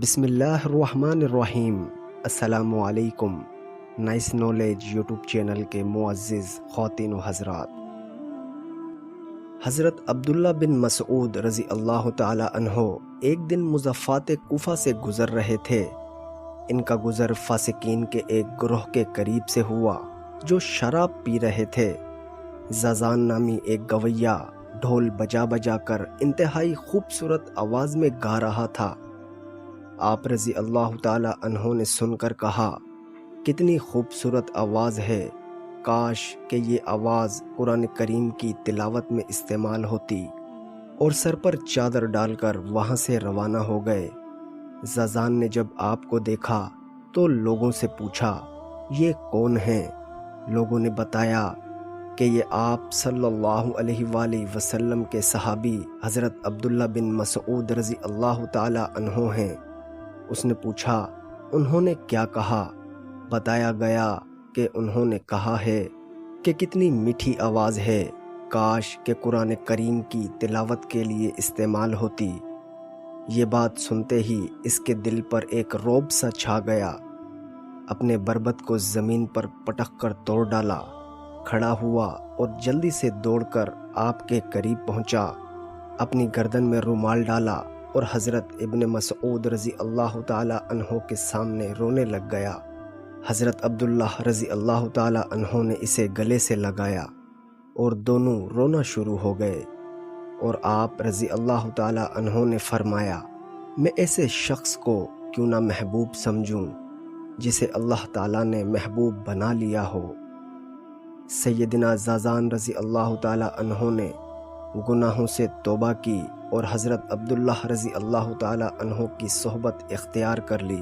بسم اللہ الرحمن الرحیم۔ السلام علیکم۔ نائس نالج یوٹیوب چینل کے معزز خواتین و حضرات، حضرت عبداللہ بن مسعود رضی اللہ تعالی عنہ ایک دن مضافات کوفہ سے گزر رہے تھے۔ ان کا گزر فاسقین کے ایک گروہ کے قریب سے ہوا جو شراب پی رہے تھے۔ زازان نامی ایک گویہ ڈھول بجا بجا کر انتہائی خوبصورت آواز میں گا رہا تھا۔ آپ رضی اللہ تعالی عنہ نے سن کر کہا، کتنی خوبصورت آواز ہے، کاش کہ یہ آواز قرآن کریم کی تلاوت میں استعمال ہوتی، اور سر پر چادر ڈال کر وہاں سے روانہ ہو گئے۔ زازان نے جب آپ کو دیکھا تو لوگوں سے پوچھا، یہ کون ہیں؟ لوگوں نے بتایا کہ یہ آپ صلی اللہ علیہ وآلہ وسلم کے صحابی حضرت عبداللہ بن مسعود رضی اللہ تعالی عنہ ہیں۔ اس نے پوچھا، انہوں نے کیا کہا؟ بتایا گیا کہ انہوں نے کہا ہے کہ کتنی میٹھی آواز ہے، کاش کہ قرآن کریم کی تلاوت کے لیے استعمال ہوتی۔ یہ بات سنتے ہی اس کے دل پر ایک رعب سا چھا گیا۔ اپنے بربط کو زمین پر پٹک کر توڑ ڈالا، کھڑا ہوا اور جلدی سے دوڑ کر آپ کے قریب پہنچا، اپنی گردن میں رومال ڈالا اور حضرت ابن مسعود رضی اللہ تعالی عنہ کے سامنے رونے لگ گیا۔ حضرت عبداللہ رضی اللہ تعالی عنہ نے اسے گلے سے لگایا اور دونوں رونا شروع ہو گئے، اور آپ رضی اللہ تعالی عنہ نے فرمایا، میں ایسے شخص کو کیوں نہ محبوب سمجھوں جسے اللہ تعالی نے محبوب بنا لیا ہو۔ سیدنا زازان رضی اللہ تعالی عنہ نے گناہوں سے توبہ کی اور حضرت عبداللہ رضی اللہ تعالی عنہ کی صحبت اختیار کر لی،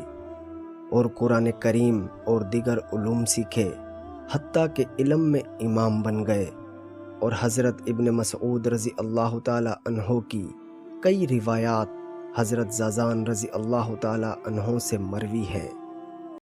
اور قرآن کریم اور دیگر علوم سیکھے، حتیٰ کہ علم میں امام بن گئے۔ اور حضرت ابن مسعود رضی اللہ تعالی عنہ کی کئی روایات حضرت زازان رضی اللہ تعالی عنہ سے مروی ہیں۔